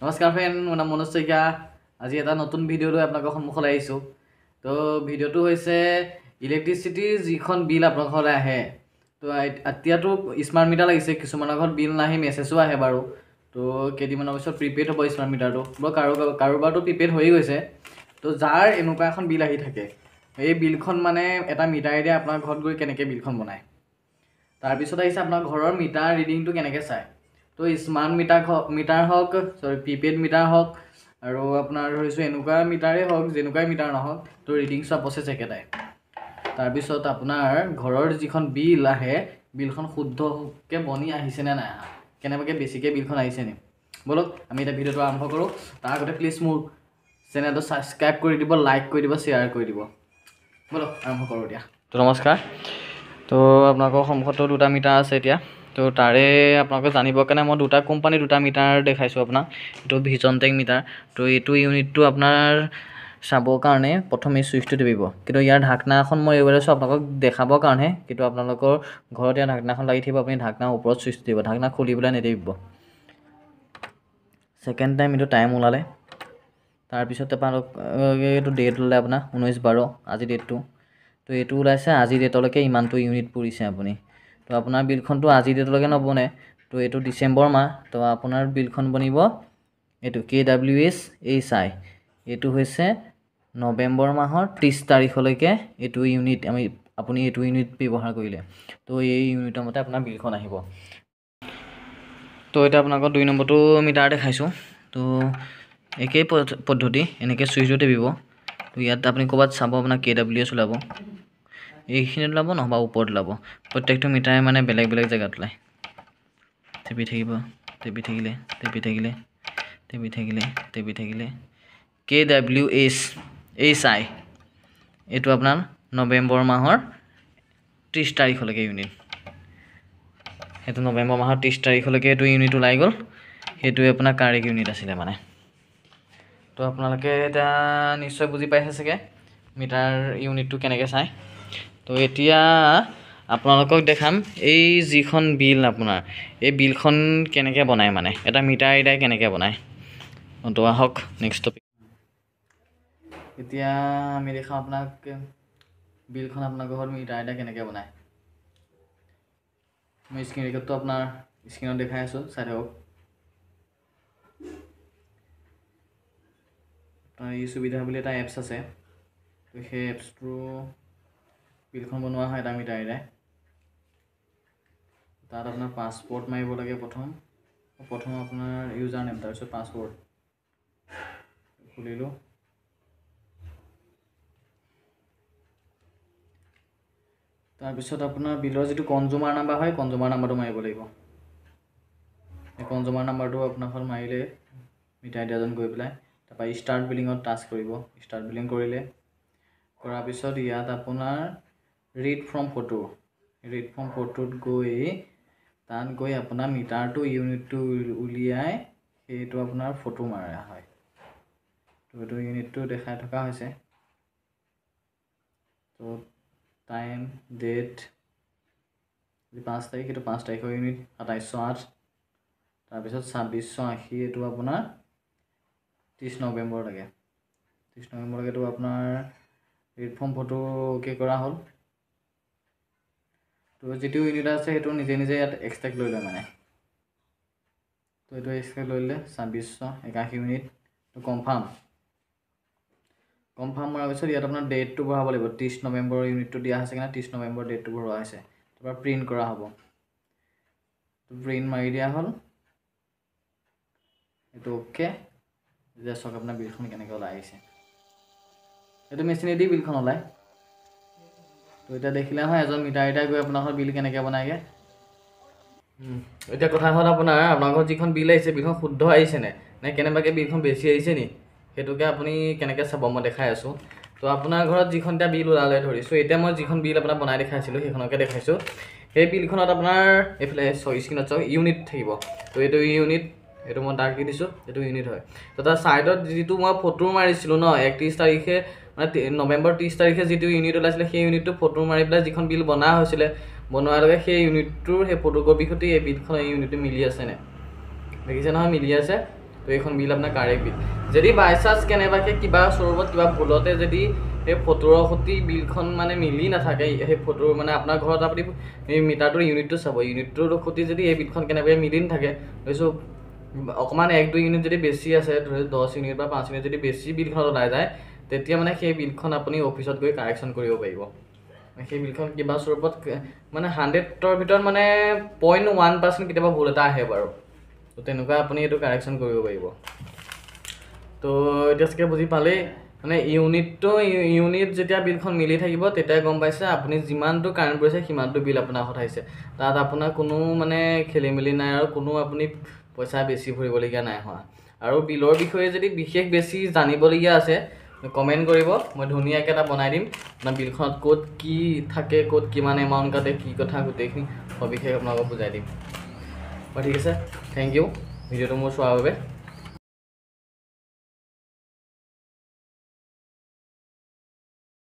নমস্কাৰ ফ্ৰেণ্ড, মোৰ নাম মনোজ শইকীয়া। আজি এটা নতুন ভিডিঅ' লৈ আপোনালোকৰ সন্মুখলৈ আহিছোঁ। তো ভিডিঅ'টো হৈছে ইলেক্ট্ৰিচিটিৰ যিখন বিল আপোনালোকৰ ঘৰলৈ আহে। তো এতিয়াতো স্মাৰ্ট মিটাৰ লাগিছে, কিছুমানৰ ঘৰত বিল নাহি মেছেজো আহে বাৰু। তো কেইদিনমানৰ পিছত প্ৰিপেইড হ'ব স্মাৰ্ট মিটাৰটো, কাৰোবাৰতো প্ৰিপেইড হৈয়ে গৈছে। তো যাৰ এনেকুৱা এখন বিল আহি থাকে, এই বিলখন মানে এটা মিটাৰে দিয়ে আপোনাৰ ঘৰত গৈ কেনেকৈ বিলখন বনায়। তাৰপিছত আহিছে আপোনাৰ ঘৰৰ মিটাৰ ৰিডিংটো কেনেকৈ চায়। তো স্মাৰ্ট মিটাৰ হওক প্ৰিপেইড মিটাৰ হওক আৰু আপোনাৰ ধৰিছোঁ এনেকুৱা মিটাৰেই হওক, যেনেকুৱাই মিটাৰ নহওক, তো ৰিডিং চোৱা প্ৰচেছ একেটাই। তাৰপিছত আপোনাৰ ঘৰৰ যিখন বিল আহে, বিলখন শুদ্ধকৈ বনি আহিছেনে নাই অহা, কেনেবাকৈ বেছিকৈ বিলখন আহিছে নি। ব'লক আমি এতিয়া ভিডিঅ'টো আৰম্ভ কৰোঁ। তাৰ আগতে প্লিজ মোৰ চেনেলটো ছাবস্ক্ৰাইব কৰি দিব, লাইক কৰি দিব, শ্বেয়াৰ কৰি দিব। ব'লক আৰম্ভ কৰোঁ এতিয়া। তো নমস্কাৰ। তো আপোনালোকৰ সন্মুখতো দুটা মিটাৰ আছে এতিয়া। তো তাৰে আপোনালোকে জানিবৰ কাৰণে মই দুটা কোম্পানীৰ দুটা মিটাৰ দেখাইছোঁ আপোনাক। এইটো ভিজনটেক মিটাৰ। তো এইটো ইউনিটটো আপোনাৰ চাবৰ কাৰণে প্ৰথমে চুইচটো টিপিব, কিন্তু ইয়াৰ ঢাকনাখন মই এইবাৰ আছোঁ আপোনালোকক দেখাবৰ কাৰণে, কিন্তু আপোনালোকৰ ঘৰত ইয়াৰ ঢাকনাখন লাগি থাকিব, আপুনি ঢাকনাৰ ওপৰত চুইচ টিপিব, ঢাকনা খুলিবলৈ নিদিব। ছেকেণ্ড টাইম এইটো টাইম ওলালে, তাৰপিছত আপোনালোক এইটো ডেট ওলালে আপোনাৰ 19/12 আজি ডেটটো। তো এইটো ওলাইছে আজি ডেটলৈকে ইমানটো ইউনিট পৰিছে আপুনি। তো আপোনাৰ বিলখনটো আজি ডেটলৈকে নবনে, তো এইটো ডিচেম্বৰ মাহ, তো আপোনাৰ বিলখন বনিব এইটো KWSHI। এইটো হৈছে নৱেম্বৰ মাহৰ 30 তাৰিখলৈকে এইটো ইউনিট আপুনি এইটো ইউনিট ব্যৱহাৰ কৰিলে, তো এই ইউনিটৰ মতে আপোনাৰ বিলখন আহিব। তো এতিয়া আপোনালোকৰ 2 নম্বৰটো মিটাৰ দেখাইছোঁ। তো একেই পদ্ধতি, এনেকৈ চুইচটো টিপিব। তো ইয়াত আপুনি ক'ৰবাত চাব আপোনাৰ KWS ওলাব, এইখিনিত ওলাব নহবা ওপৰত ওলাব। প্ৰত্যেকটো মিটাৰে মানে বেলেগ বেলেগ জেগাত ওলায়। টিপি থাকিব, টিপি থাকিলে KWSHI। এইটো আপোনাৰ নৱেম্বৰ মাহৰ 30 তাৰিখলৈকে ইউনিট। সেইটো নৱেম্বৰ মাহৰ 30 তাৰিখলৈকে এইটো ইউনিট ওলাই গ'ল, সেইটোৱে আপোনাৰ কাৰেক্ট ইউনিট আছিলে মানে। তো আপোনালোকে এতিয়া নিশ্চয় বুজি পাইছে চাগে মিটাৰ ইউনিটটো কেনেকৈ চায়। তো এতিয়া আপোনালোকক দেখাম এই যিখন বিল আপোনাৰ, এই বিলখন কেনেকৈ বনায়, মানে এটা মিটাৰ ৰিডাৰে কেনেকৈ বনায়। তো আহক নেক্সট টপিক। এতিয়া আমি দেখাম আপোনাক বিলখন আপোনালোকৰ ঘৰত মিটাৰ ৰিডাৰে কেনেকৈ বনায়। মই স্ক্ৰীন ৰেকৰ্ডটো আপোনাৰ স্ক্ৰীনত দেখাই আছোঁ, চাই থাকক। আপোনাৰ ই সুবিধা বুলি এটা এপছ আছে, তো সেই এপছটো বিলখন বনোৱা হয় এটা মিটাৰ ৰিডাৰে। তাত আপোনাৰ পাছপৰ্ট মাৰিব লাগে প্ৰথম আপোনাৰ ইউজাৰ নেম, তাৰপিছত পাছপৰ্ট খুলিলোঁ। তাৰপিছত আপোনাৰ বিলৰ যিটো কনজুমাৰ নাম্বাৰ হয়, কনজুমাৰ নাম্বাৰটো মাৰিব লাগিব। এই কনজুমাৰ নাম্বাৰটো আপোনাৰ ঘৰত মাৰিলে মিটাৰ ৰিডাৰজন গৈ পেলাই তাৰপৰা ষ্টাৰ্ট বিলিঙত টাচ কৰিব। ষ্টাৰ্ট বিলিং কৰাৰ পিছত ইয়াত আপোনাৰ ৰিড ফ্ৰম ফটোত গৈ আপোনাৰ মিটাৰটো ইউনিটটো উলিয়াই সেইটো আপোনাৰ ফটো মাৰা হয়। তো এইটো ইউনিটটো দেখাই থকা হৈছে। তো টাইম ডেট 5 তাৰিখ, এইটো 5 তাৰিখৰ ইউনিট, 2708। তাৰপিছত 2680, এইটো আপোনাৰ 30 নৱেম্বৰলৈকে। 30 নৱেম্বৰলৈকেতো আপোনাৰ ৰিড ফ্ৰম ফটো অ'কে কৰা হ'ল। তো যিটো ইউনিট আছে সেইটো নিজে নিজে ইয়াত এক্সট্ৰেক্ট লৈ লয় মানে। তো এইটো এক্সট্ৰেক্ট লৈ ল'লে 2681 ইউনিট। তো কনফাৰ্ম মৰাৰ পিছত ইয়াত আপোনাৰ ডেটটো ভৰাব লাগিব। 30 নৱেম্বৰ ইউনিটটো দিয়া হৈছে কাৰণে 30 নৱেম্বৰ ডেটটো ভৰোৱা হৈছে। তাৰপৰা প্ৰিণ্ট কৰা হ'ব। তো প্ৰিণ্ট মাৰি দিয়া হ'ল, এইটো অ'কে। এতিয়া চাওক আপোনাৰ বিলখন কেনেকৈ ওলাই আহিছে। এইটো মেচিনেদি বিলখন ওলায়। তো এতিয়া দেখিলে হয় এজন মিটাৰ ৰিডাৰে গৈ আপোনাৰ ঘৰত বিল কেনেকৈ বনায়গৈ। এতিয়া কথা হ'ল আপোনাৰ ঘৰত যিখন বিল আহিছে, বিলখন শুদ্ধ আহিছেনে নে কেনেবাকৈ বিলখন বেছি আহিছে নি, সেইটোকে আপুনি কেনেকৈ চাব মই দেখাই আছোঁ। তো আপোনাৰ ঘৰত যিখন এতিয়া বিল ওলালে ধৰিছোঁ, এতিয়া মই যিখন বিল আপোনাৰ বনাই দেখাইছিলোঁ সেইখনকে দেখাইছোঁ। সেই বিলখনত আপোনাৰ এইফালে স্ক্ৰীনত চাওক ইউনিট থাকিব। তো এইটো ইউনিট, এইটো মই ডাৰ্ক দি দিছোঁ, এইটো ইউনিট হয়। তো তাৰ ছাইডত যিটো মই ফটো মাৰিছিলোঁ ন, 31 তাৰিখে মানে নৱেম্বৰ 30 তাৰিখে যিটো ইউনিট ওলাইছিলে, সেই ইউনিটটো ফটো মাৰি পেলাই যিখন বিল বনোৱা হৈছিলে, বনোৱাৰ লগে সেই ইউনিটটোৰ সেই ফটোকপি সৈতে এই বিলখন এই ইউনিটটো মিলি আছেনে, দেখিছে নহয় মিলি আছে। তো এইখন বিল আপোনাৰ কাৰেক্ট বিল যদি বাই চান্স কেনেবাকৈ কিবা স্বৰূপত কিবা ভুলতে যদি সেই ফটোৰ সৈতে বিলখন মানে মিলি নাথাকে সেই ফটোৰ মানে আপোনাৰ ঘৰত আপুনি এই মিটাৰটোৰ ইউনিটটো চাব ইউনিটটোৰ সৈতে যদি এই বিলখন কেনেবাকৈ মিলি নাথাকে ধৰিছোঁ অকণমান 1-2 ইউনিট যদি বেছি আছে ধৰি 10 ইউনিট বা 5 ইউনিট যদি বেছি বিলখন ওলাই যায় তেতিয়া মানে সেই বিলখন আপুনি অফিচত গৈ কাৰেকশ্যন কৰিব পাৰিব সেই বিলখন কিবা স্বৰূপত মানে 100ৰ ভিতৰত মানে 0.1% কেতিয়াবা ভুল এটা আহে বাৰু তো তেনেকুৱা আপুনি এইটো কাৰেকশ্যন কৰিব পাৰিব তো এতিয়া চাগে বুজি পালেই মানে ইউনিট যেতিয়া বিলখন মিলি থাকিব তেতিয়া গম পাইছে আপুনি যিমানটো কাৰেণ্ট পৰিছে সিমানটো বিল আপোনাৰ আহিছে তাত আপোনাৰ কোনো মানে খেলি মেলি নাই আৰু কোনো আপুনি পইচা বেছি ভৰিবলগীয়া নাই হোৱা আৰু বিলৰ বিষয়ে যদি বিশেষ বেছি জানিবলগীয়া আছে কমেণ্ট কৰিব মই ধুনীয়াকৈ এটা বনাই দিম আপোনাৰ বিলখনত ক'ত কি থাকে ক'ত কিমান এমাউণ্ট কাটে কি কথা গোটেইখিনি সবিশেষ আপোনালোকক বুজাই দিম ঠিক আছে থেংক ইউ ভিডিঅ'টো মোৰ চোৱাৰ বাবে